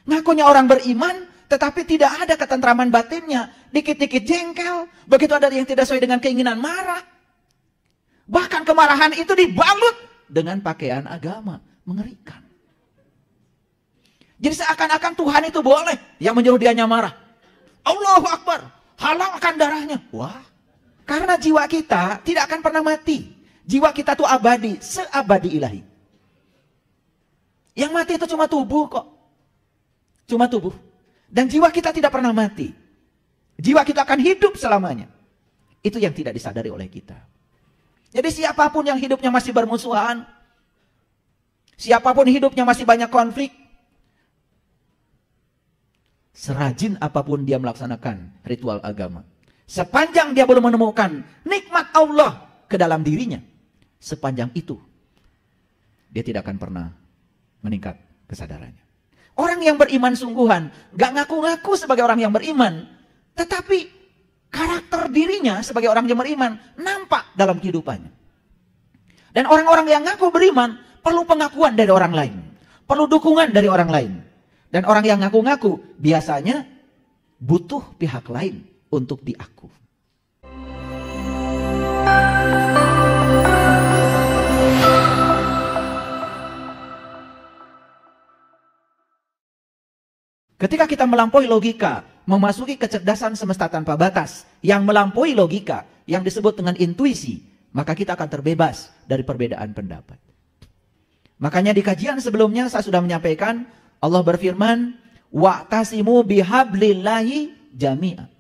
Ngakunya orang beriman, tetapi tidak ada ketentraman batinnya. Dikit-dikit jengkel, begitu ada yang tidak sesuai dengan keinginan marah. Bahkan kemarahan itu dibalut dengan pakaian agama. Mengerikan. Jadi seakan-akan Tuhan itu boleh yang menyuruh dianya marah. Allahu Akbar, halalkan darahnya. Wah, karena jiwa kita tidak akan pernah mati. Jiwa kita tuh abadi, seabadi ilahi. Yang mati itu cuma tubuh kok. Cuma tubuh. Dan jiwa kita tidak pernah mati. Jiwa kita akan hidup selamanya. Itu yang tidak disadari oleh kita. Jadi siapapun yang hidupnya masih bermusuhan, siapapun hidupnya masih banyak konflik, serajin apapun dia melaksanakan ritual agama, sepanjang dia belum menemukan nikmat Allah ke dalam dirinya, sepanjang itu dia tidak akan pernah meningkat kesadarannya. Orang yang beriman sungguhan gak ngaku-ngaku sebagai orang yang beriman, tetapi karakter dirinya sebagai orang yang beriman nampak dalam kehidupannya. Dan orang-orang yang ngaku beriman perlu pengakuan dari orang lain, perlu dukungan dari orang lain. Dan orang yang ngaku-ngaku biasanya butuh pihak lain untuk diaku. Ketika kita melampaui logika, memasuki kecerdasan semesta tanpa batas, yang melampaui logika, yang disebut dengan intuisi, maka kita akan terbebas dari perbedaan pendapat. Makanya di kajian sebelumnya saya sudah menyampaikan, Allah berfirman, wa'tasimu bihablillahi jami'a.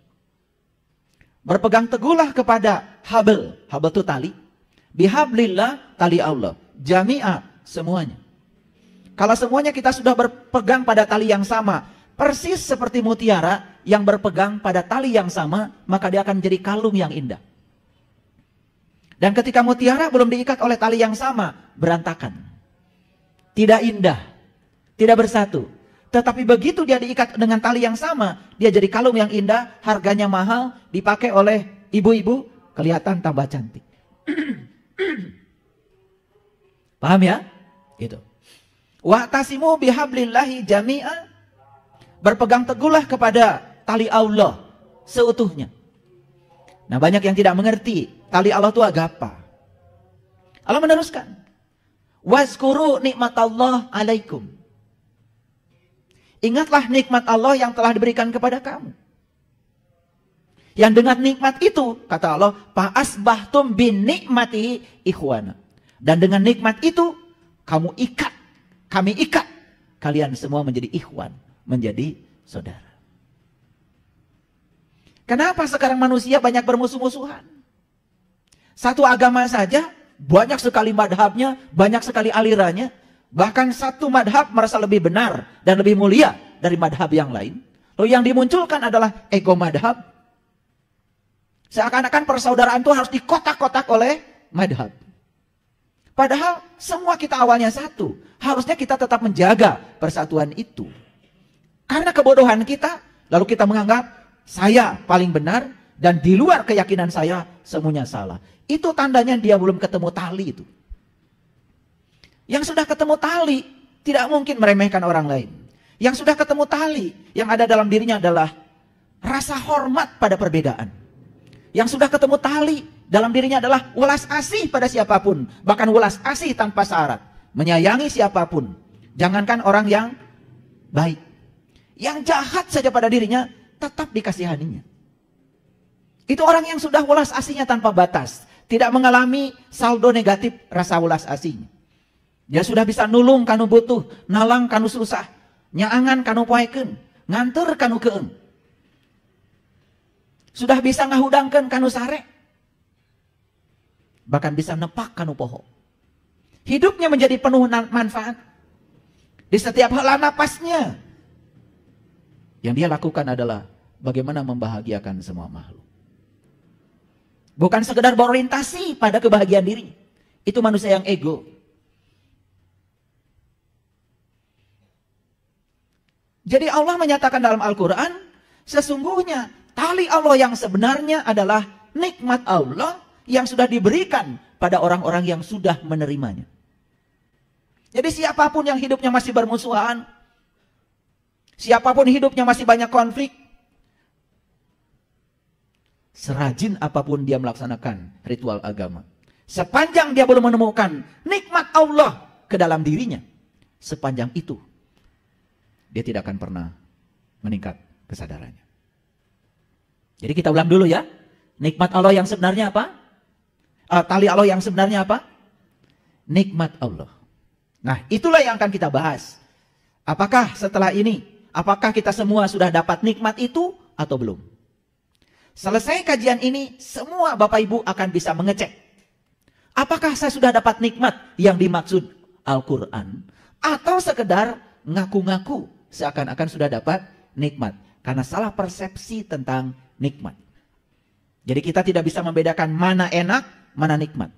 Berpegang teguhlah kepada habl, habl itu tali, bihablillah, tali Allah, jami'a, semuanya. Kalau semuanya kita sudah berpegang pada tali yang sama, persis seperti mutiara yang berpegang pada tali yang sama, maka dia akan menjadi kalung yang indah. Dan ketika mutiara belum diikat oleh tali yang sama, berantakan. Tidak indah, tidak bersatu. Tetapi begitu dia diikat dengan tali yang sama, dia jadi kalung yang indah, harganya mahal, dipakai oleh ibu-ibu, kelihatan tambah cantik. Paham ya? Gitu. Wa'tasimu bihablillahi jami'a. Berpegang teguhlah kepada tali Allah seutuhnya. Nah, banyak yang tidak mengerti tali Allah itu apa. Allah meneruskan, wazkuru nikmatallah alaikum. Ingatlah nikmat Allah yang telah diberikan kepada kamu. Yang dengan nikmat itu, kata Allah, fa'asbahtum bin nikmatihi ikhwana. Dan dengan nikmat itu, kami ikat kalian semua menjadi ikhwan, menjadi saudara. Kenapa sekarang manusia banyak bermusuh-musuhan? Satu agama saja, banyak sekali madhabnya, banyak sekali alirannya. Bahkan satu madhab merasa lebih benar dan lebih mulia dari madhab yang lain. Lalu yang dimunculkan adalah ego madhab. Seakan-akan persaudaraan itu harus dikotak-kotak oleh madhab. Padahal semua kita awalnya satu. Harusnya kita tetap menjaga persatuan itu. Karena kebodohan kita, lalu kita menganggap saya paling benar dan di luar keyakinan saya semuanya salah. Itu tandanya dia belum ketemu tali itu. Yang sudah ketemu tali tidak mungkin meremehkan orang lain. Yang sudah ketemu tali, yang ada dalam dirinya adalah rasa hormat pada perbedaan. Yang sudah ketemu tali dalam dirinya adalah welas asih pada siapapun, bahkan welas asih tanpa syarat, menyayangi siapapun. Jangankan orang yang baik, yang jahat saja pada dirinya tetap dikasihaninya. Itu orang yang sudah welas asihnya tanpa batas, tidak mengalami saldo negatif rasa welas asihnya. Dia sudah bisa nulung kanu butuh, nalang kanu susah, nyaangan kanu poekeun, nganter kanu keung. Sudah bisa ngahudangkeun kanu sare. Bahkan bisa nepak kanu poho. Hidupnya menjadi penuh manfaat. Di setiap helaan napasnya, yang dia lakukan adalah bagaimana membahagiakan semua makhluk. Bukan sekedar berorientasi pada kebahagiaan diri. Itu manusia yang ego. Jadi Allah menyatakan dalam Al-Quran, sesungguhnya tali Allah yang sebenarnya adalah nikmat Allah yang sudah diberikan pada orang-orang yang sudah menerimanya. Jadi siapapun yang hidupnya masih bermusuhan, Siapapun hidupnya masih banyak konflik, serajin apapun dia melaksanakan ritual agama, sepanjang dia belum menemukan nikmat Allah ke dalam dirinya, sepanjang itu dia tidak akan pernah meningkat kesadarannya. Jadi kita ulang dulu ya. Nikmat Allah yang sebenarnya apa? Tali Allah yang sebenarnya apa? Nikmat Allah. Nah, itulah yang akan kita bahas. Apakah setelah ini, apakah kita semua sudah dapat nikmat itu atau belum? Selesai kajian ini, semua Bapak Ibu akan bisa mengecek. Apakah saya sudah dapat nikmat yang dimaksud Al-Quran? Atau sekedar ngaku-ngaku seakan-akan sudah dapat nikmat. Karena salah persepsi tentang nikmat. Jadi kita tidak bisa membedakan mana enak, mana nikmat.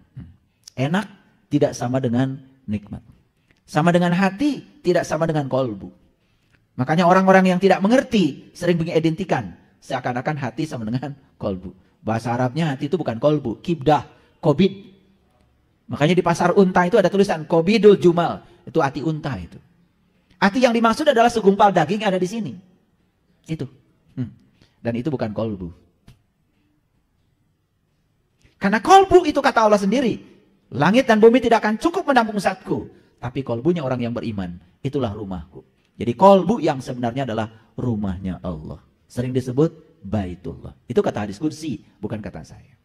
Enak tidak sama dengan nikmat. Sama dengan hati, tidak sama dengan kolbu. Makanya orang-orang yang tidak mengerti sering mengidentikan seakan-akan hati sama dengan kolbu. Bahasa Arabnya hati itu bukan kolbu, kibdah, kobid. Makanya di pasar unta itu ada tulisan kobidul jumal, itu hati unta itu. Hati yang dimaksud adalah segumpal daging ada di sini. Itu. Dan itu bukan kolbu. Karena kolbu itu kata Allah sendiri. Langit dan bumi tidak akan cukup menampung zatku. Tapi kolbunya orang yang beriman. Itulah rumahku. Jadi kolbu yang sebenarnya adalah rumahnya Allah. Sering disebut Baitullah. Itu kata hadis kursi, bukan kata saya.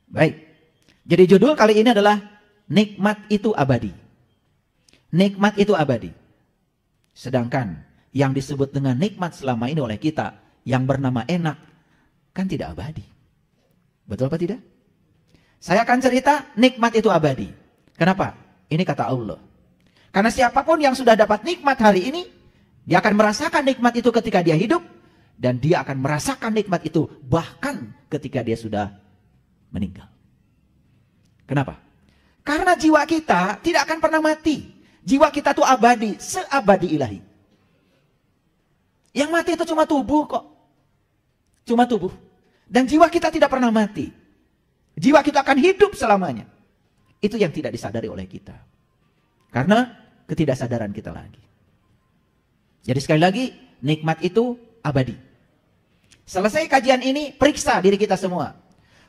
Baik. Jadi judul kali ini adalah nikmat itu abadi. Nikmat itu abadi. Sedangkan yang disebut dengan nikmat selama ini oleh kita yang bernama enak kan tidak abadi. Betul apa tidak? Saya akan cerita nikmat itu abadi. Kenapa? Ini kata Allah. Karena siapapun yang sudah dapat nikmat hari ini, dia akan merasakan nikmat itu ketika dia hidup, dan dia akan merasakan nikmat itu bahkan ketika dia sudah meninggal. Kenapa? Karena jiwa kita tidak akan pernah mati. Jiwa kita itu abadi, seabadi ilahi. Yang mati itu cuma tubuh kok. Cuma tubuh. Dan jiwa kita tidak pernah mati. Jiwa kita akan hidup selamanya. Itu yang tidak disadari oleh kita. Karena ketidaksadaran kita lagi. Jadi sekali lagi, nikmat itu abadi. Selesai kajian ini, periksa diri kita semua.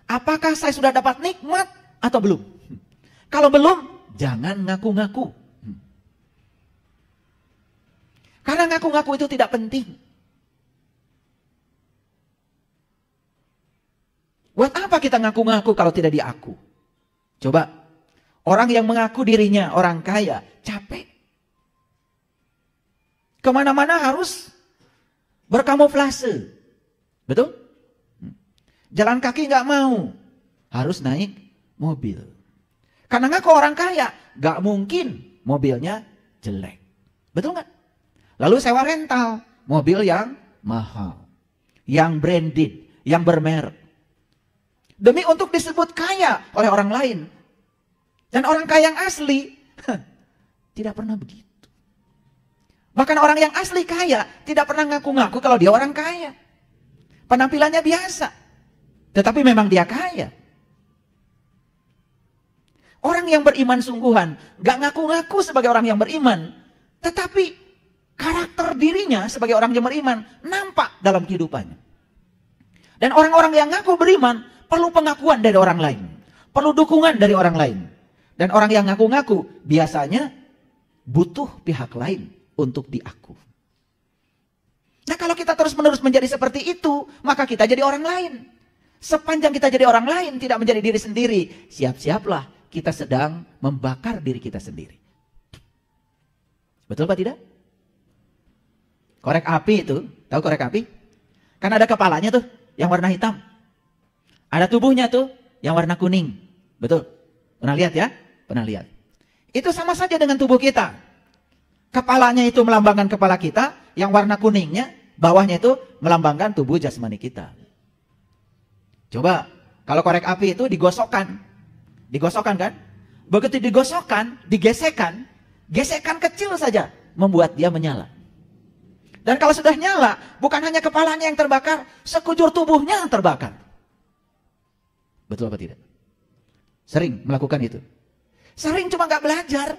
Apakah saya sudah dapat nikmat atau belum? Kalau belum, jangan ngaku-ngaku. Karena ngaku-ngaku itu tidak penting. Buat apa kita ngaku-ngaku kalau tidak diaku? Coba, orang yang mengaku dirinya orang kaya, capek. Kemana-mana harus berkamuflase. Betul? Jalan kaki nggak mau, harus naik mobil. Karena ngaku orang kaya, nggak mungkin mobilnya jelek. Betul nggak? Lalu sewa rental, mobil yang mahal, yang branded, yang bermerek. Demi untuk disebut kaya oleh orang lain. Dan orang kaya yang asli, tidak pernah begitu. Bahkan orang yang asli kaya, tidak pernah ngaku-ngaku kalau dia orang kaya. Penampilannya biasa. Tetapi memang dia kaya. Orang yang beriman sungguhan, gak ngaku-ngaku sebagai orang yang beriman. Tetapi karakter dirinya sebagai orang yang beriman nampak dalam kehidupannya. Dan orang-orang yang ngaku beriman perlu pengakuan dari orang lain. Perlu dukungan dari orang lain. Dan orang yang ngaku-ngaku biasanya butuh pihak lain untuk diaku. Nah kalau kita terus-menerus menjadi seperti itu, maka kita jadi orang lain. Sepanjang kita jadi orang lain, tidak menjadi diri sendiri, siap-siaplah kita sedang membakar diri kita sendiri. Betul Pak tidak? Korek api itu, tahu korek api? Kan ada kepalanya tuh, yang warna hitam. Ada tubuhnya tuh, yang warna kuning. Betul? Pernah lihat ya? Pernah lihat. Itu sama saja dengan tubuh kita. Kepalanya itu melambangkan kepala kita, yang warna kuningnya, bawahnya itu melambangkan tubuh jasmani kita. Coba, kalau korek api itu digosokkan. Digosokkan kan? Begitu digosokkan, digesekan, gesekan kecil saja membuat dia menyala. Dan kalau sudah nyala, bukan hanya kepalanya yang terbakar, sekujur tubuhnya yang terbakar. Betul apa tidak? Sering melakukan itu. Sering cuma gak belajar.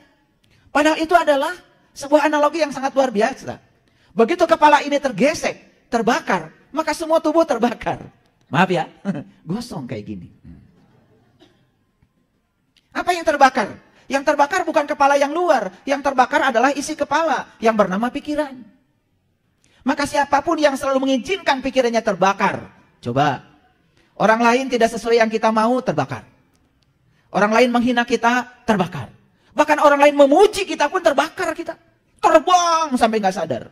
Padahal itu adalah Sebuah analogi yang sangat luar biasa. Begitu kepala ini tergesek, terbakar, maka semua tubuh terbakar. Maaf ya, gosong kayak gini. Apa yang terbakar? Yang terbakar bukan kepala yang luar. Yang terbakar adalah isi kepala yang bernama pikiran. Maka siapapun yang selalu mengizinkan pikirannya terbakar. Coba, orang lain tidak sesuai yang kita mau, terbakar. Orang lain menghina kita, terbakar. Bahkan orang lain memuji kita pun terbakar kita. Terbang sampai nggak sadar.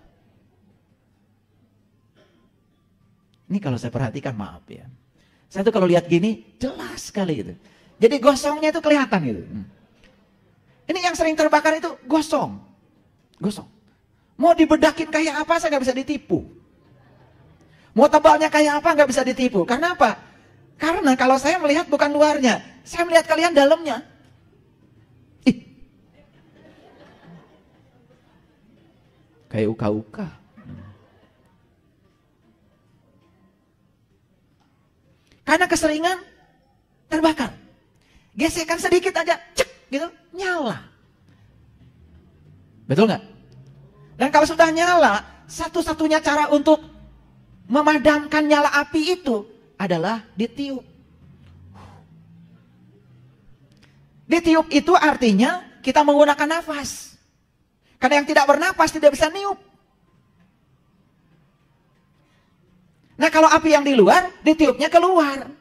Ini kalau saya perhatikan, maaf ya. Saya tuh kalau lihat gini, jelas sekali itu. Jadi gosongnya itu kelihatan gitu. Ini yang sering terbakar itu gosong. Gosong. Mau dibedakin kayak apa, saya nggak bisa ditipu. Mau tebalnya kayak apa, nggak bisa ditipu. Karena apa? Karena kalau saya melihat bukan luarnya. Saya melihat kalian dalamnya. Ih. Kayak uka-uka. Karena keseringan terbakar. Gesekan sedikit aja, cek gitu, nyala. Betul nggak? Dan kalau sudah nyala, satu-satunya cara untuk memadamkan nyala api itu adalah ditiup. Ditiup itu artinya kita menggunakan nafas. Karena yang tidak bernafas tidak bisa niup. Nah kalau api yang di luar, ditiupnya keluar.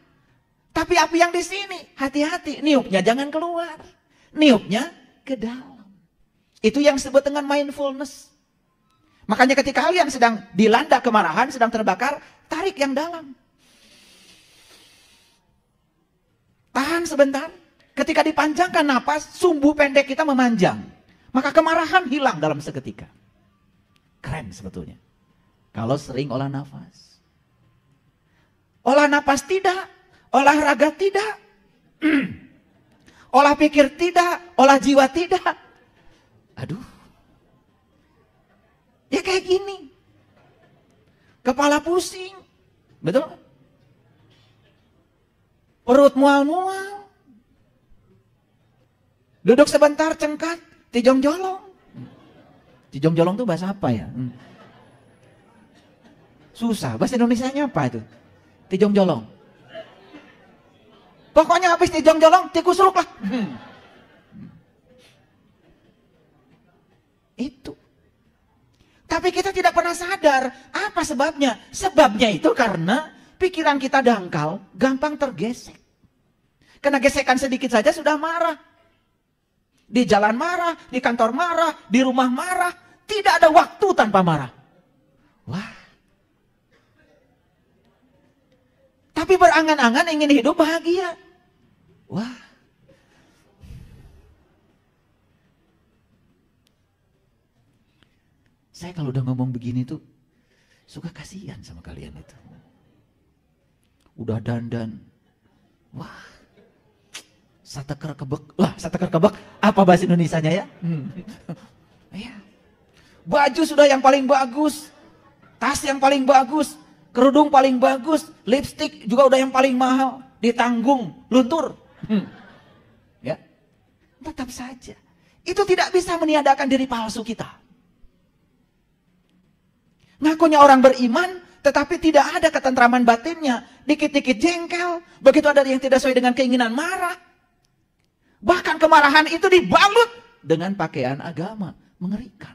Tapi api yang di sini, hati-hati, niupnya jangan keluar. Niupnya ke dalam. Itu yang disebut dengan mindfulness. Makanya ketika kalian sedang dilanda kemarahan, sedang terbakar, tarik yang dalam. Tahan sebentar. Ketika dipanjangkan napas, sumbu pendek kita memanjang. Maka kemarahan hilang dalam seketika. Keren sebetulnya. Kalau sering olah nafas. Olah nafas tidak. Olahraga tidak. Olah pikir tidak. Olah jiwa tidak. Aduh. Ya kayak gini. Kepala pusing. Betul? Perut mual-mual. Duduk sebentar cengkat. Tijong jolong. Tijong jolong itu bahasa apa ya? Susah. Bahasa Indonesianya apa itu? Tijong jolong. Pokoknya habis tijong jolong, tikus ruk lah. Itu. Tapi kita tidak pernah sadar. Apa sebabnya? Sebabnya itu karena pikiran kita dangkal, gampang tergesek. Karena gesekan sedikit saja sudah marah. Di jalan marah, di kantor marah, di rumah marah. Tidak ada waktu tanpa marah. Wah. Tapi berangan-angan ingin hidup bahagia. Wah. Saya kalau udah ngomong begini tuh suka kasihan sama kalian itu. Udah dandan. Wah. Sateker kebek. Lah, sateker kebek apa bahasa Indonesianya ya? Ya. Baju sudah yang paling bagus. Tas yang paling bagus. Kerudung paling bagus. Lipstick juga udah yang paling mahal. Ditanggung, luntur. Ya. Tetap saja. Itu tidak bisa meniadakan diri palsu kita. Ngakunya orang beriman, tetapi tidak ada ketentraman batinnya. Dikit-dikit jengkel. Begitu ada yang tidak sesuai dengan keinginan, marah. Bahkan kemarahan itu dibalut dengan pakaian agama. Mengerikan.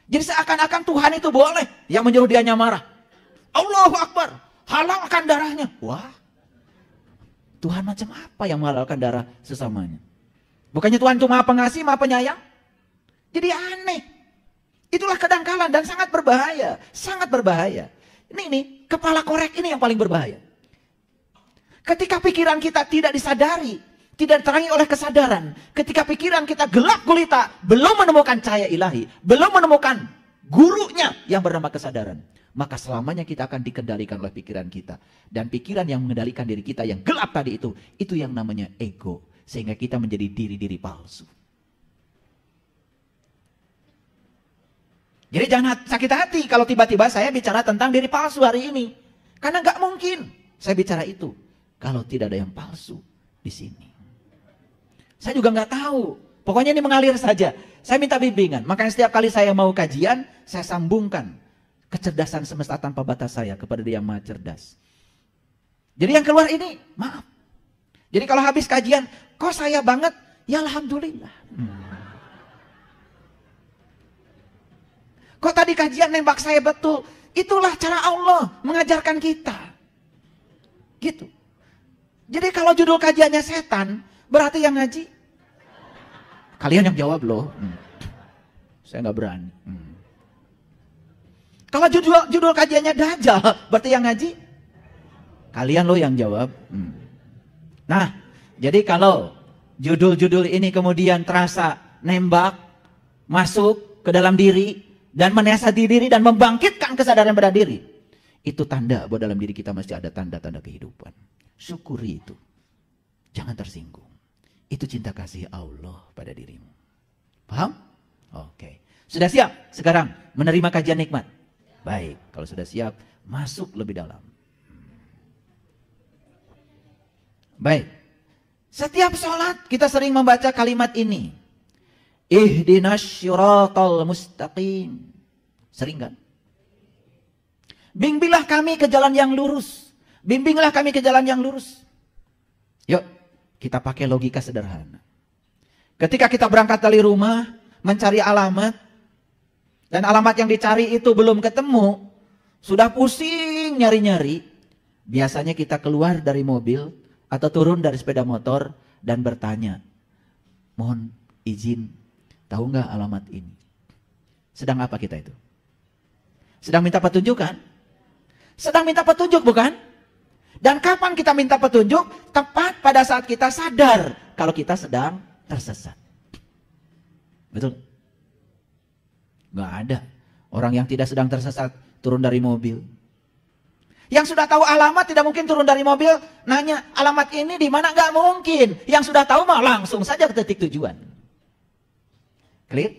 Jadi seakan-akan Tuhan itu boleh yang menyuruh dianya marah. Allahu Akbar. Halalkan darahnya. Wah. Tuhan macam apa yang menghalalkan darah sesamanya? Bukannya Tuhan itu maha pengasih, maha penyayang? Jadi aneh. Itulah kedangkalan dan sangat berbahaya. Sangat berbahaya. Ini kepala korek ini yang paling berbahaya. Ketika pikiran kita tidak disadari, tidak diterangi oleh kesadaran, ketika pikiran kita gelap gulita, belum menemukan cahaya ilahi, belum menemukan gurunya yang bernama kesadaran, maka selamanya kita akan dikendalikan oleh pikiran kita. Dan pikiran yang mengendalikan diri kita yang gelap tadi itu yang namanya ego. Sehingga kita menjadi diri-diri palsu. Jadi jangan sakit hati kalau tiba-tiba saya bicara tentang diri palsu hari ini. Karena nggak mungkin saya bicara itu kalau tidak ada yang palsu di sini. Saya juga nggak tahu. Pokoknya ini mengalir saja. Saya minta bimbingan. Makanya setiap kali saya mau kajian, saya sambungkan kecerdasan semesta tanpa batas saya kepada Dia yang Maha Cerdas. Jadi yang keluar ini, maaf. Jadi kalau habis kajian, kok saya banget? Ya alhamdulillah. Kok tadi kajian nembak saya betul? Itulah cara Allah mengajarkan kita. Gitu. Jadi kalau judul kajiannya setan, berarti yang ngaji kalian yang jawab loh. Saya nggak berani. Kalau judul kajiannya Dajjal, berarti yang ngaji kalian loh yang jawab. Nah, jadi kalau judul-judul ini kemudian terasa nembak, masuk ke dalam diri, dan menasihati diri dan membangkitkan kesadaran pada diri, itu tanda bahwa dalam diri kita masih ada tanda-tanda kehidupan. Syukuri itu. Jangan tersinggung. Itu cinta kasih Allah pada dirimu. Paham? Oke. Sudah siap sekarang menerima kajian nikmat? Baik, kalau sudah siap, masuk lebih dalam. Baik. Setiap sholat kita sering membaca kalimat ini. Ihdinas syiratal mustaqim. Sering kan? Bimbinglah kami ke jalan yang lurus. Bimbinglah kami ke jalan yang lurus. Yuk, kita pakai logika sederhana. Ketika kita berangkat dari rumah, mencari alamat, dan alamat yang dicari itu belum ketemu, sudah pusing nyari-nyari, biasanya kita keluar dari mobil, atau turun dari sepeda motor, dan bertanya, mohon izin, tahu nggak alamat ini? Sedang apa kita itu? Sedang minta petunjuk kan? Sedang minta petunjuk bukan? Dan kapan kita minta petunjuk? Tepat pada saat kita sadar kalau kita sedang tersesat. Betul? Nggak ada orang yang tidak sedang tersesat turun dari mobil. Yang sudah tahu alamat tidak mungkin turun dari mobil nanya alamat ini di mana, nggak mungkin. Yang sudah tahu mah langsung saja ke titik tujuan. Clear?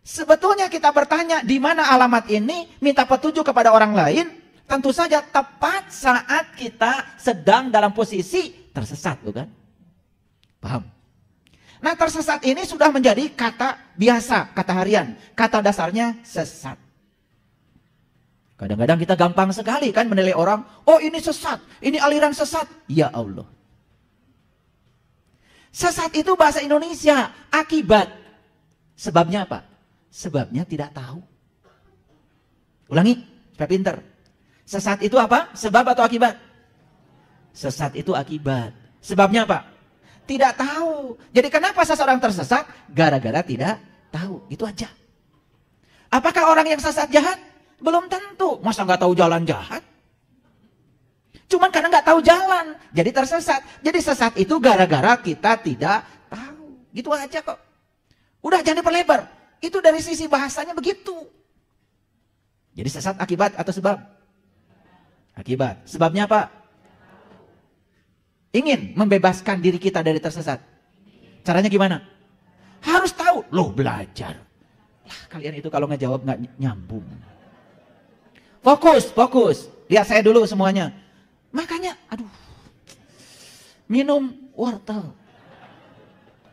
Sebetulnya kita bertanya di mana alamat ini, minta petunjuk kepada orang lain, tentu saja tepat saat kita sedang dalam posisi tersesat, bukan? Paham? Nah, tersesat ini sudah menjadi kata biasa, kata harian. Kata dasarnya sesat. Kadang-kadang kita gampang sekali kan menilai orang, oh ini sesat, ini aliran sesat. Ya Allah. Sesat itu bahasa Indonesia, akibat. Sebabnya apa? Sebabnya tidak tahu. Ulangi, supaya pinter. Sesat itu apa? Sebab atau akibat? Sesat itu akibat. Sebabnya apa? Tidak tahu. Jadi kenapa seseorang tersesat? Gara-gara tidak tahu. Itu aja. Apakah orang yang sesat jahat? Belum tentu. Masa nggak tahu jalan jahat? Cuman karena nggak tahu jalan, jadi tersesat. Jadi sesat itu gara-gara kita tidak tahu. Gitu aja kok. Udah jangan diperlebar. Itu dari sisi bahasanya begitu. Jadi sesat akibat atau sebab? Akibat. Sebabnya apa? Ingin membebaskan diri kita dari tersesat. Caranya gimana? Harus tahu. Loh, belajar. Lah, kalian itu kalau ngejawab nggak nyambung. Fokus, fokus. Lihat saya dulu semuanya. Makanya, aduh. Minum wortel.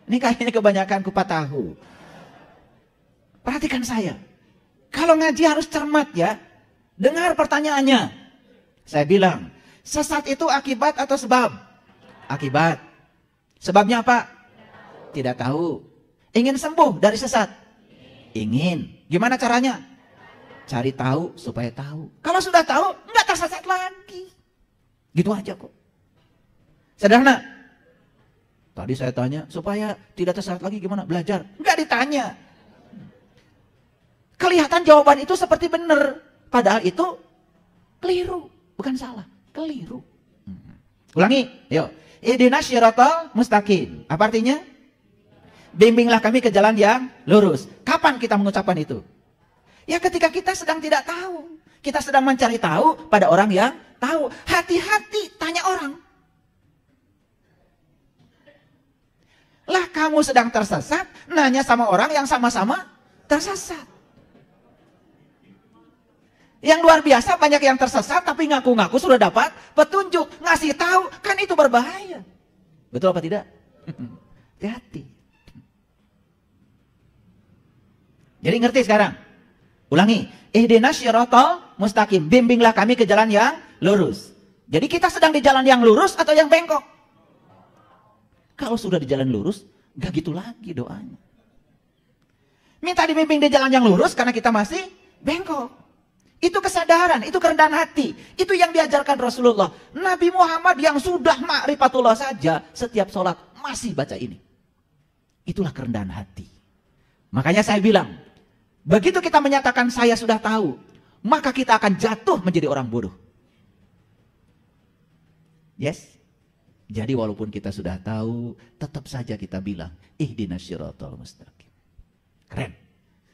Ini kayaknya kebanyakan kupat tahu. Perhatikan saya. Kalau ngaji harus cermat ya. Dengar pertanyaannya. Saya bilang, sesat itu akibat atau sebab? Akibat. Sebabnya apa? Tidak tahu. Ingin sembuh dari sesat? Ingin. Gimana caranya? Cari tahu supaya tahu. Kalau sudah tahu, nggak tersesat lagi. Gitu aja kok. Sederhana. Tadi saya tanya, supaya tidak tersesat lagi gimana? Belajar. Nggak ditanya. Kelihatan jawaban itu seperti benar. Padahal itu keliru. Bukan salah. Keliru. Ulangi. Yuk. Ihdinas syiratal mustaqim. Apa artinya? Bimbinglah kami ke jalan yang lurus. Kapan kita mengucapkan itu? Ya ketika kita sedang tidak tahu. Kita sedang mencari tahu pada orang yang tahu. Hati-hati tanya orang. Lah kamu sedang tersesat, nanya sama orang yang sama-sama tersesat. Yang luar biasa banyak yang tersesat tapi ngaku-ngaku sudah dapat petunjuk. Ngasih tahu, kan itu berbahaya. Betul apa tidak? Hati-hati. Jadi ngerti sekarang? Ulangi. Ihdinas syiratal mustaqim. Bimbinglah kami ke jalan yang lurus. Jadi kita sedang di jalan yang lurus atau yang bengkok? Kalau sudah di jalan lurus, gak gitu lagi doanya. Minta dibimbing di jalan yang lurus karena kita masih bengkok. Itu kesadaran, itu kerendahan hati. Itu yang diajarkan Rasulullah. Nabi Muhammad yang sudah ma'rifatullah saja, setiap sholat masih baca ini. Itulah kerendahan hati. Makanya saya bilang, begitu kita menyatakan saya sudah tahu, maka kita akan jatuh menjadi orang bodoh. Yes? Jadi walaupun kita sudah tahu, tetap saja kita bilang, ihdinas syiratal mustaqim. Keren.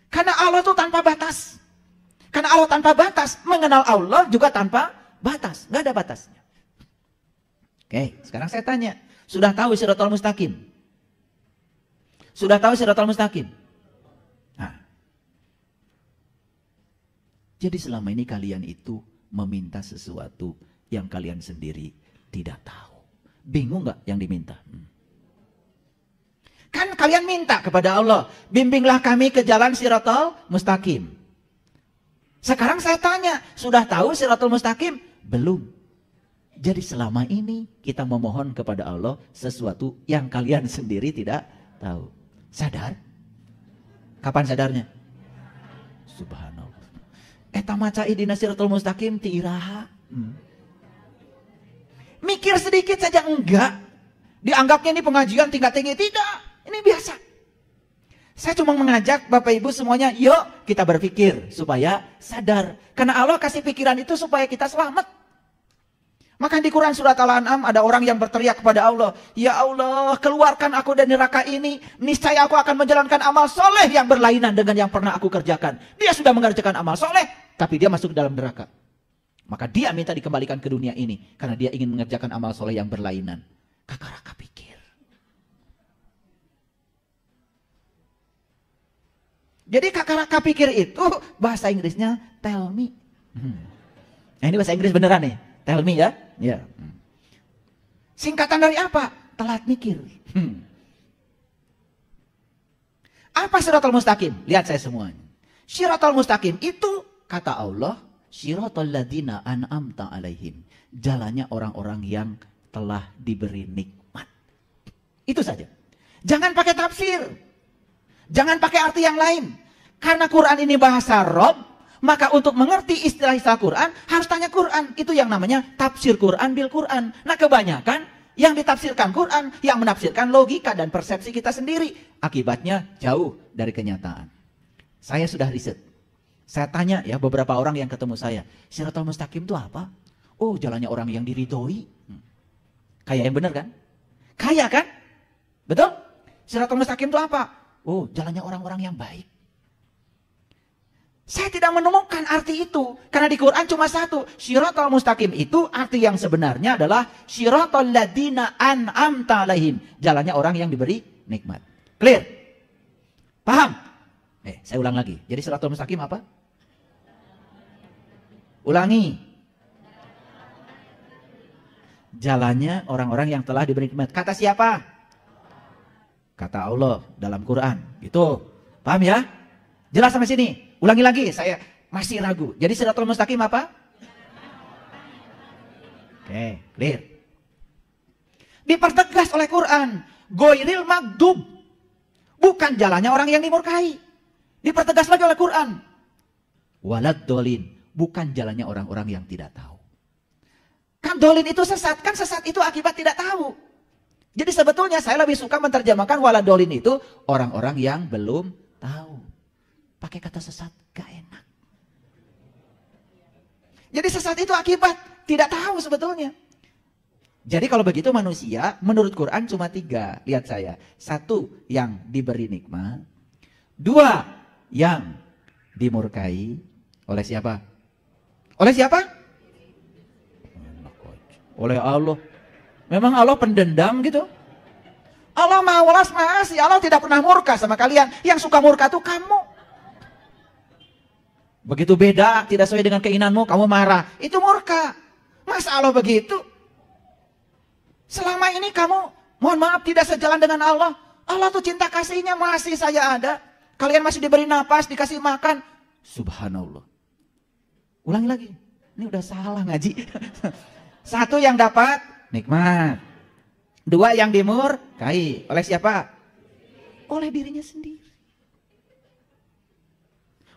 Karena Allah itu tanpa batas. Karena Allah tanpa batas, mengenal Allah juga tanpa batas. Nggak ada batasnya. Oke, sekarang saya tanya, sudah tahu syiratal mustaqim? Sudah tahu syiratal mustaqim? Nah. Jadi selama ini kalian itu meminta sesuatu yang kalian sendiri tidak tahu. Bingung nggak yang diminta? Kan kalian minta kepada Allah, bimbinglah kami ke jalan syiratal mustaqim. Sekarang saya tanya, sudah tahu syiratal mustaqim? Belum. Jadi selama ini kita memohon kepada Allah sesuatu yang kalian sendiri tidak tahu. Sadar? Kapan sadarnya? Subhanallah. Eta maca ihdinas syiratal mustaqim ti iraha. Mikir sedikit saja enggak. Dianggapnya ini pengajian tingkat tinggi. Tidak, ini biasa. Saya cuma mengajak Bapak Ibu semuanya, yuk kita berpikir supaya sadar. Karena Allah kasih pikiran itu supaya kita selamat. Maka di Quran surat Al-An'am ada orang yang berteriak kepada Allah, ya Allah, keluarkan aku dari neraka ini. Niscaya aku akan menjalankan amal soleh yang berlainan dengan yang pernah aku kerjakan. Dia sudah mengerjakan amal soleh, tapi dia masuk ke dalam neraka. Maka dia minta dikembalikan ke dunia ini karena dia ingin mengerjakan amal soleh yang berlainan. Kakak pikir. Jadi kakak pikir itu bahasa Inggrisnya tell me. Nah, ini bahasa Inggris beneran nih. Tell me ya. Ya. Singkatan dari apa? Telat mikir. Apa syiratal mustaqim? Lihat saya semuanya. Syiratal mustaqim itu kata Allah, syiratal ladzina an'amta alaihim. Jalannya orang-orang yang telah diberi nikmat. Itu saja. Jangan pakai tafsir. Jangan pakai arti yang lain. Karena Quran ini bahasa Rob, maka untuk mengerti istilah-istilah Quran, harus tanya Quran. Itu yang namanya tafsir Quran bil Quran. Nah kebanyakan yang ditafsirkan Quran, yang menafsirkan logika dan persepsi kita sendiri. Akibatnya jauh dari kenyataan. Saya sudah riset. Saya tanya ya beberapa orang yang ketemu saya, syiratal mustaqim itu apa? Oh, jalannya orang yang diridhoi. Kayak yang benar kan? Kayak kan? Betul? Syiratal mustaqim itu apa? Oh, jalannya orang-orang yang baik. Saya tidak menemukan arti itu. Karena di Quran cuma satu. Syiratal mustaqim itu arti yang sebenarnya adalah syiratal ladzina an'amta alaihim. Jalannya orang yang diberi nikmat. Clear? Paham? Saya ulang lagi. Jadi syiratal mustaqim apa? Ulangi. Jalannya orang-orang yang telah diberi nikmat. Kata siapa? Kata Allah dalam Quran. Gitu. Paham ya? Jelas sampai sini? Ulangi lagi, saya masih ragu. Jadi syiratal mustaqim apa? Oke, clear. Dipertegas oleh Quran. Ghairil maghdub. Bukan jalannya orang yang dimurkai. Dipertegas lagi oleh Quran. Walad dolin. Bukan jalannya orang-orang yang tidak tahu. Kan dolin itu sesat. Kan sesat itu akibat tidak tahu. Jadi sebetulnya saya lebih suka menerjemahkan walad dolin itu orang-orang yang belum tahu. Pakai kata sesat, gak enak. Jadi sesat itu akibat tidak tahu sebetulnya. Jadi kalau begitu manusia menurut Quran cuma 3. Lihat saya. 1 yang diberi nikmat. 2 yang dimurkai. Oleh siapa? Oleh siapa? Oleh Allah. Memang Allah pendendam gitu? Allah maha welas maha asih. Allah tidak pernah murka sama kalian. Yang suka murka itu kamu. Begitu beda, tidak sesuai dengan keinginanmu, kamu marah. Itu murka. Masa Allah begitu? Selama ini kamu, mohon maaf, tidak sejalan dengan Allah. Allah tuh cinta kasihnya masih saya ada. Kalian masih diberi napas, dikasih makan. Subhanallah. Ulangi lagi. Ini udah salah ngaji. Satu yang dapat nikmat. Dua yang dimurkai. Oleh siapa? Oleh dirinya sendiri.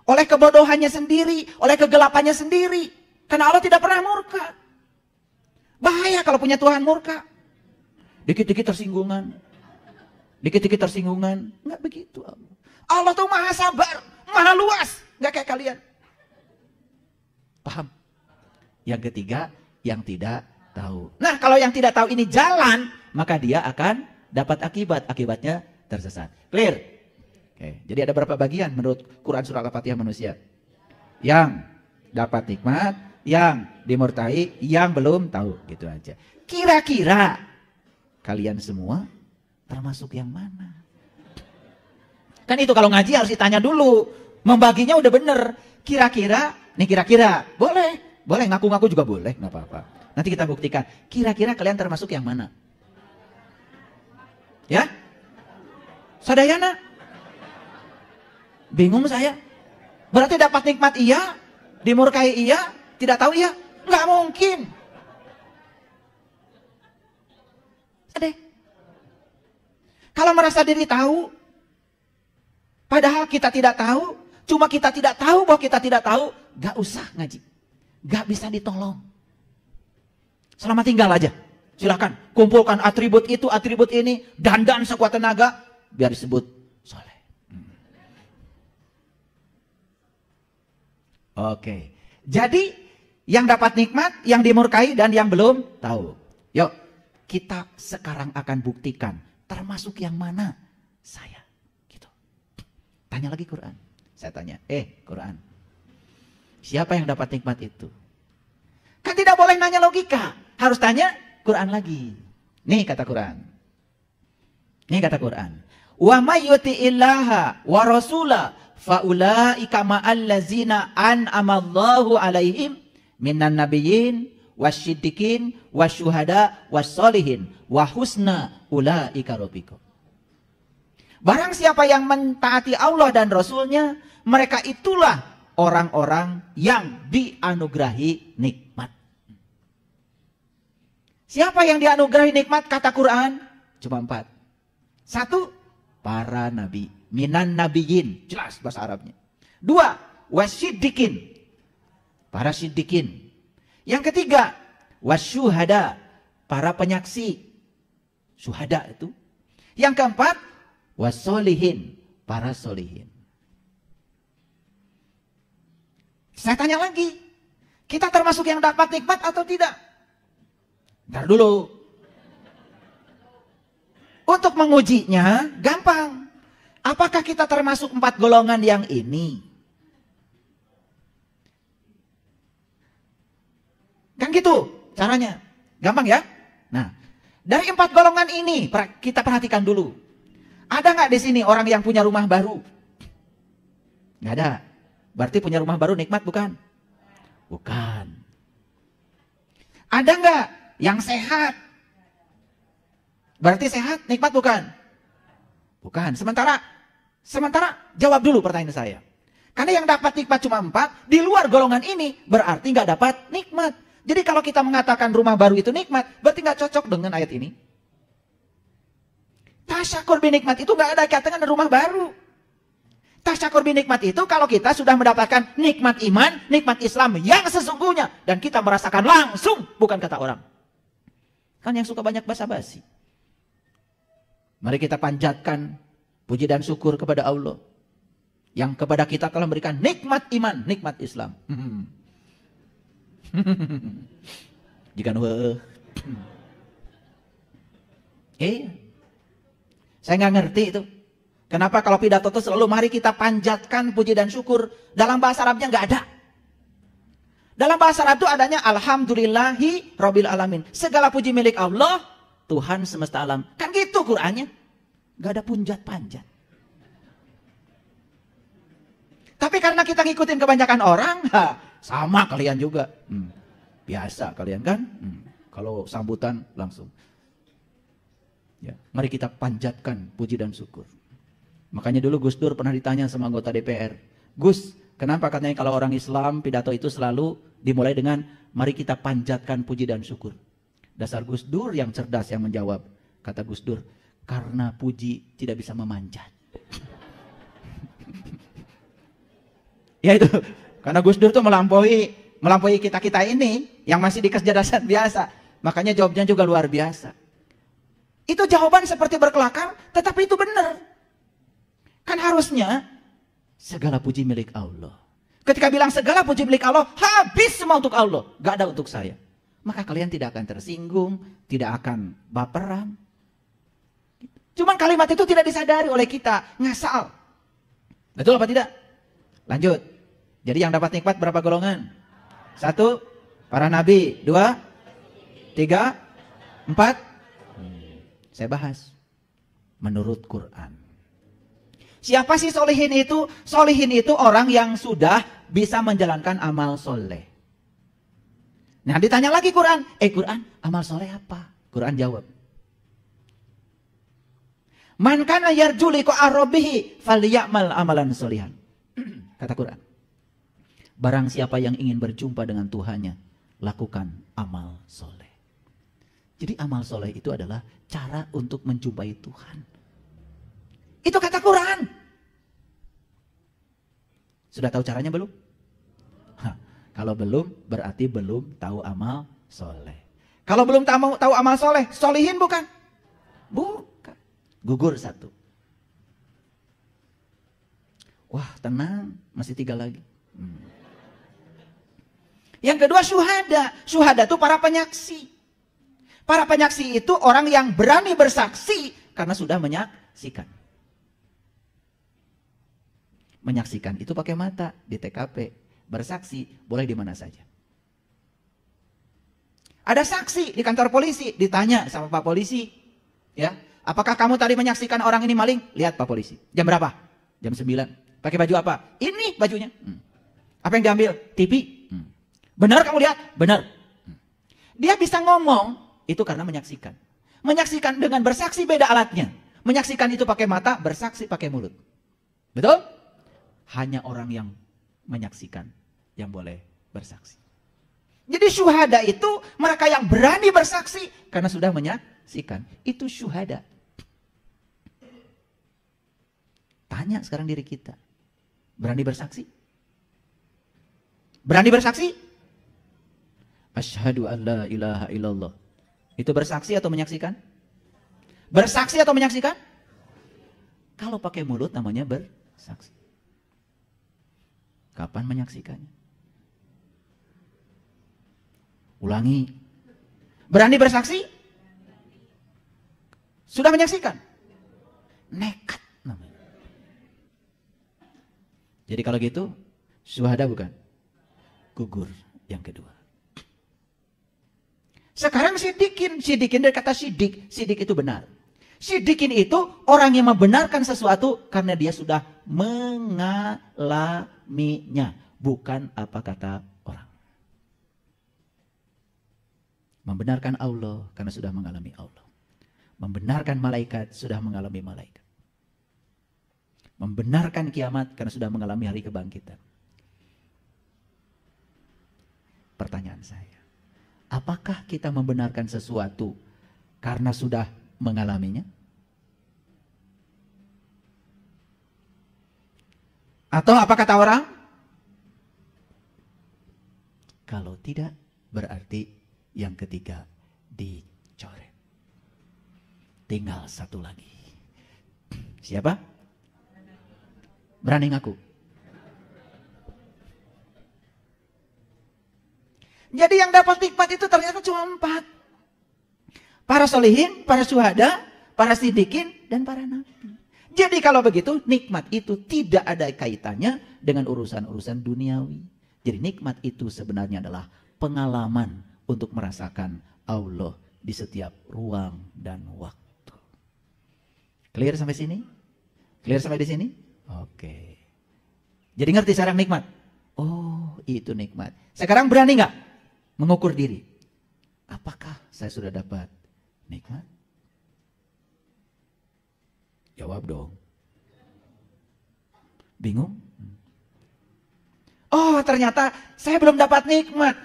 Oleh kebodohannya sendiri. Oleh kegelapannya sendiri. Karena Allah tidak pernah murka. Bahaya kalau punya Tuhan murka. Dikit-dikit tersinggungan. Dikit-dikit tersinggungan. Enggak begitu Allah. Allah tuh maha sabar. Maha luas. Enggak kayak kalian. Paham? Yang ketiga, yang tidak tahu. Nah, kalau yang tidak tahu ini jalan, maka dia akan dapat akibat. Akibatnya tersesat. Clear? Oke. Jadi ada berapa bagian menurut Quran surah Al-Fatihah manusia? Yang dapat nikmat, yang dimurkai, yang belum tahu. Gitu aja. Kira-kira kalian semua termasuk yang mana? Kan itu kalau ngaji harus ditanya dulu. Membaginya udah bener. Kira-kira, nih kira-kira. Boleh. Boleh, ngaku-ngaku juga boleh. Nggak apa-apa. Nanti kita buktikan. Kira-kira kalian termasuk yang mana? Ya? Sadayana? Bingung saya. Berarti dapat nikmat iya, dimurkai iya, tidak tahu iya? Nggak mungkin. Ada. Kalau merasa diri tahu, padahal kita tidak tahu, cuma kita tidak tahu bahwa kita tidak tahu, nggak usah ngaji. Nggak bisa ditolong. Selamat tinggal aja. Silakan kumpulkan atribut itu, atribut ini, dandan sekuat tenaga, biar disebut soleh. Oke. Jadi yang dapat nikmat, yang dimurkai, dan yang belum tahu. Yuk, kita sekarang akan buktikan termasuk yang mana saya. Gitu. Tanya lagi Quran. Saya tanya, Quran, siapa yang dapat nikmat itu? Kan tidak boleh nanya logika. Harus tanya Quran lagi. Nih kata Quran. Nih kata Quran. Wa may yuti'illaha wa rasula faulaika ma'allazina an'amallahu alaihim minan nabiyyin wasyiddiqin wasyuhada wassolihin wa husna ulaika rafiqa. Barang siapa yang mentaati Allah dan Rasulnya, mereka itulah orang-orang yang dianugerahi nikmat. Siapa yang dianugerahi nikmat kata Quran? Cuma 4. 1, para nabi. Minan nabiyyin. Jelas bahasa Arabnya. 2, wasyiddiqin. Para siddiqin. Yang ketiga, wasyuhada. Para penyaksi. Syuhada itu. Yang keempat, wassolihin. Para solihin. Saya tanya lagi. Kita termasuk yang dapat nikmat atau tidak? Ntar dulu. Untuk mengujinya gampang. Apakah kita termasuk 4 golongan yang ini? Kan gitu caranya. Gampang ya? Nah, dari 4 golongan ini kita perhatikan dulu. Ada nggak di sini orang yang punya rumah baru? Nggak ada. Berarti punya rumah baru nikmat bukan? Bukan. Ada nggak yang sehat? Berarti sehat nikmat bukan? Bukan. Sementara jawab dulu pertanyaan saya. Karena yang dapat nikmat cuma 4, di luar golongan ini berarti nggak dapat nikmat. Jadi kalau kita mengatakan rumah baru itu nikmat, berarti nggak cocok dengan ayat ini. Tasyakur binikmat itu nggak ada kaitannya dengan rumah baru. Tasyakur binikmat itu kalau kita sudah mendapatkan nikmat iman, nikmat Islam yang sesungguhnya. Dan kita merasakan langsung, bukan kata orang. Kan yang suka banyak basa-basi. Mari kita panjatkan puji dan syukur kepada Allah. Yang kepada kita telah memberikan nikmat iman, nikmat Islam. Jika saya nggak ngerti itu. Kenapa kalau pidato itu selalu mari kita panjatkan puji dan syukur. Dalam bahasa Arabnya nggak ada. Dalam bahasa Arab itu adanya alhamdulillahi rabbil alamin. Segala puji milik Allah, Tuhan semesta alam. Kan gitu Qur'annya. Nggak ada punjat-panjat. Tapi karena kita ngikutin kebanyakan orang, sama kalian juga. Biasa kalian kan. Kalau sambutan langsung. Ya, mari kita panjatkan puji dan syukur. Makanya dulu Gus Dur pernah ditanya sama anggota DPR. Gus, kenapa katanya kalau orang Islam pidato itu selalu dimulai dengan mari kita panjatkan puji dan syukur. Dasar Gus Dur yang cerdas yang menjawab. Kata Gus Dur, karena puji tidak bisa memanjat. Ya itu, karena Gus Dur tuh melampaui kita-kita ini yang masih di kecerdasan biasa. Makanya jawabnya juga luar biasa. Itu jawaban seperti berkelakar, tetapi itu benar. Kan harusnya segala puji milik Allah. Ketika bilang segala puji milik Allah, habis semua untuk Allah, gak ada untuk saya. Maka kalian tidak akan tersinggung, tidak akan baperan. Cuman kalimat itu tidak disadari oleh kita, ngasal. Betul apa tidak? Lanjut. Jadi yang dapat nikmat berapa golongan? 1, para nabi. 2, 3, 4. Saya bahas. Menurut Quran. Siapa sih solihin itu? Solihin itu orang yang sudah bisa menjalankan amal soleh. Nah ditanya lagi Quran. Quran, amal soleh apa? Quran jawab. Man kana yarju liqa'a rabbih falyamal amalan solihan. Kata Quran. Barang siapa yang ingin berjumpa dengan Tuhannya, lakukan amal soleh. Jadi amal soleh itu adalah cara untuk menjumpai Tuhan. Itu kata Quran. Sudah tahu caranya belum? Kalau belum, berarti belum tahu amal soleh. Kalau belum tahu amal soleh, solihin bukan? Bukan. Gugur 1. Wah tenang, masih 3 lagi. Yang kedua syuhada. Syuhada itu para penyaksi. Para penyaksi itu orang yang berani bersaksi karena sudah menyaksikan. Menyaksikan itu pakai mata di TKP. Bersaksi boleh di mana saja. Ada saksi di kantor polisi, ditanya sama Pak Polisi, ya, apakah kamu tadi menyaksikan orang ini maling? Lihat Pak Polisi. Jam berapa? Jam 9. Pakai baju apa? Ini bajunya. Apa yang diambil? TV. Benar kamu lihat? Benar. Dia bisa ngomong itu karena menyaksikan. Menyaksikan dengan bersaksi beda alatnya. Menyaksikan itu pakai mata, bersaksi pakai mulut. Betul? Hanya orang yang menyaksikan yang boleh bersaksi. Jadi syuhada itu mereka yang berani bersaksi karena sudah menyaksikan. Itu syuhada. Tanya sekarang diri kita. Berani bersaksi? Berani bersaksi? Asyhadu an la ilaha illallah. Itu bersaksi atau menyaksikan? Bersaksi atau menyaksikan? Kalau pakai mulut namanya bersaksi. Kapan menyaksikannya? Ulangi. Berani bersaksi? Sudah menyaksikan? Nekat namanya. Jadi kalau gitu, syuhada bukan? Gugur yang kedua. Sekarang sidikin. Sidikin dari kata sidik. Sidik itu benar. Sidikin itu orang yang membenarkan sesuatu karena dia sudah mengalaminya. Bukan apa kata orang. Membenarkan Allah karena sudah mengalami Allah. Membenarkan malaikat sudah mengalami malaikat. Membenarkan kiamat karena sudah mengalami hari kebangkitan. Pertanyaan saya. Apakah kita membenarkan sesuatu karena sudah mengalaminya? Atau apa kata orang? Kalau tidak, berarti yang ketiga dicoret. Tinggal satu lagi. Siapa? Berani ngaku. Jadi yang dapat nikmat itu ternyata cuma 4. Para solihin, para syuhada, para sidikin, dan para nabi. Jadi kalau begitu, nikmat itu tidak ada kaitannya dengan urusan-urusan duniawi. Jadi nikmat itu sebenarnya adalah pengalaman untuk merasakan Allah di setiap ruang dan waktu. Clear sampai sini? Clear sampai di sini? Oke. Jadi ngerti sekarang nikmat? Oh, itu nikmat. Sekarang berani nggak mengukur diri? Apakah saya sudah dapat nikmat? Jawab dong. Bingung? Oh, ternyata saya belum dapat nikmat.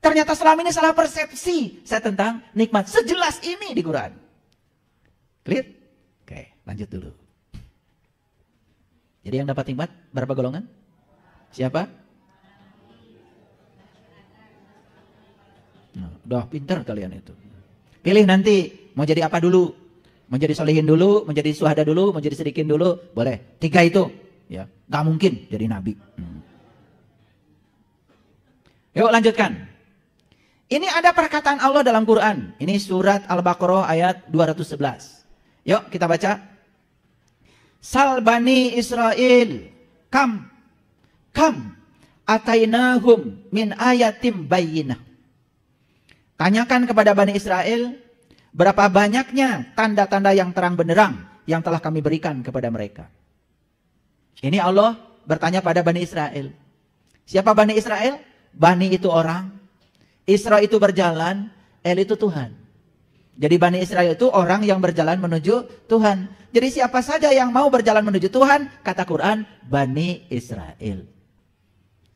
Ternyata selama ini salah persepsi saya tentang nikmat. Sejelas ini di Quran. Clear? Oke, lanjut dulu. Jadi yang dapat nikmat berapa golongan? Siapa? Nah, udah pintar kalian itu. Pilih nanti mau jadi apa dulu? Mau jadi solihin dulu, mau jadi syuhada dulu, mau jadi sidikin dulu, boleh. 3 itu, ya, nggak mungkin jadi nabi. Yuk lanjutkan. Ini ada perkataan Allah dalam Quran. Ini surat Al-Baqarah ayat 211. Yuk kita baca. Sal bani Israel kam atainahum min ayatim bayyinah. Tanyakan kepada Bani Israel, berapa banyaknya tanda-tanda yang terang benderang yang telah kami berikan kepada mereka. Ini Allah bertanya pada Bani Israel. Siapa Bani Israel? Bani itu orang, Isra itu berjalan, El itu Tuhan. Jadi Bani Israel itu orang yang berjalan menuju Tuhan. Jadi siapa saja yang mau berjalan menuju Tuhan, kata Quran, Bani Israel.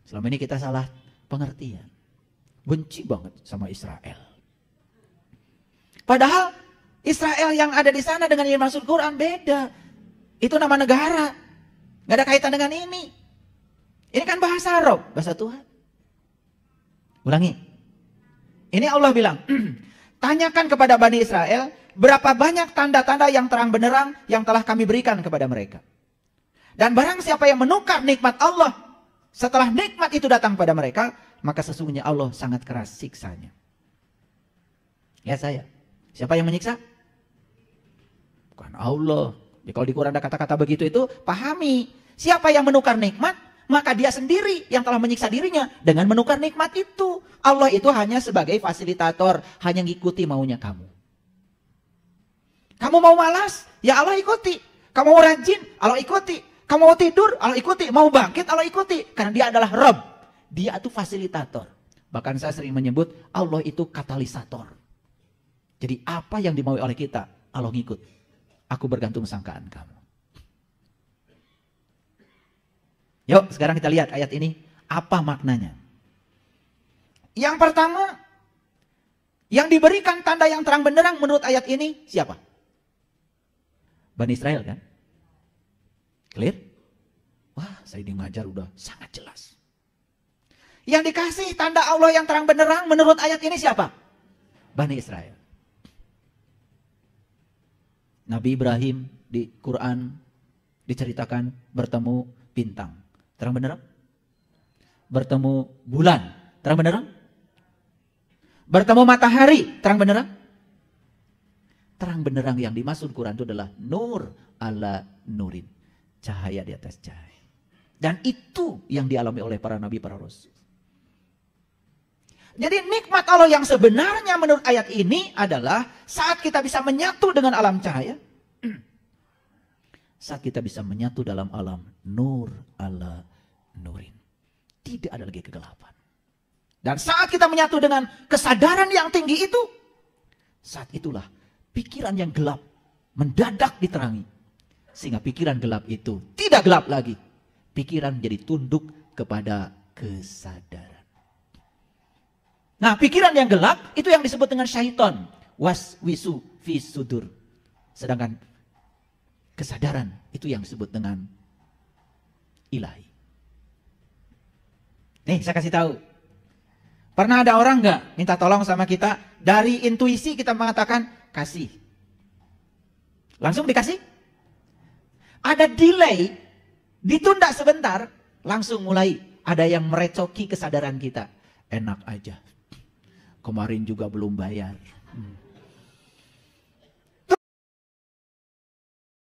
Selama ini kita salah pengertian. Benci banget sama Israel. Padahal Israel yang ada di sana dengan yang masuk Quran beda. Itu nama negara. Gak ada kaitan dengan ini. Ini kan bahasa Arab, bahasa Tuhan. Ulangi. Ini Allah bilang, tanyakan kepada Bani Israel, berapa banyak tanda-tanda yang terang benderang yang telah kami berikan kepada mereka. Dan barang siapa yang menukar nikmat Allah, setelah nikmat itu datang pada mereka, maka sesungguhnya Allah sangat keras siksanya. Ya saya. Siapa yang menyiksa? Bukan Allah. Ya, kalau di Quran ada kata-kata begitu itu, pahami. Siapa yang menukar nikmat, maka dia sendiri yang telah menyiksa dirinya dengan menukar nikmat itu. Allah itu hanya sebagai fasilitator, hanya ngikuti maunya kamu. Kamu mau malas? Ya Allah ikuti. Kamu mau rajin? Allah ikuti. Kamu mau tidur? Allah ikuti. Mau bangkit? Allah ikuti. Karena dia adalah Rabb. Dia itu fasilitator. Bahkan saya sering menyebut Allah itu katalisator. Jadi apa yang dimaui oleh kita, Allah ngikut. Aku bergantung sangkaan kamu. Yuk sekarang kita lihat ayat ini. Apa maknanya? Yang pertama, yang diberikan tanda yang terang benderang menurut ayat ini siapa? Bani Israel kan? Clear? Wah, saya ngajar udah sangat jelas. Yang dikasih tanda Allah yang terang benderang menurut ayat ini siapa? Bani Israel. Nabi Ibrahim di Quran diceritakan bertemu bintang. Terang benderang? Bertemu bulan. Terang benderang? Bertemu matahari. Terang benderang? Terang benderang yang dimaksud Quran itu adalah nur ala nurin. Cahaya di atas cahaya. Dan itu yang dialami oleh para nabi, para rasul. Jadi nikmat Allah yang sebenarnya menurut ayat ini adalah saat kita bisa menyatu dengan alam cahaya. Saat kita bisa menyatu dalam alam nur ala nurin. Tidak ada lagi kegelapan. Dan saat kita menyatu dengan kesadaran yang tinggi itu, saat itulah pikiran yang gelap mendadak diterangi. Sehingga pikiran gelap itu tidak gelap lagi. Pikiran menjadi tunduk kepada kesadaran. Nah, pikiran yang gelap itu yang disebut dengan syaitan. Waswisu fi sudur. Sedangkan kesadaran itu yang disebut dengan ilahi. Nih, saya kasih tahu. Pernah ada orang nggak minta tolong sama kita, dari intuisi kita mengatakan kasih. Langsung dikasih? Ada delay, ditunda sebentar, langsung mulai ada yang merecoki kesadaran kita. Enak aja. Kemarin juga belum bayar.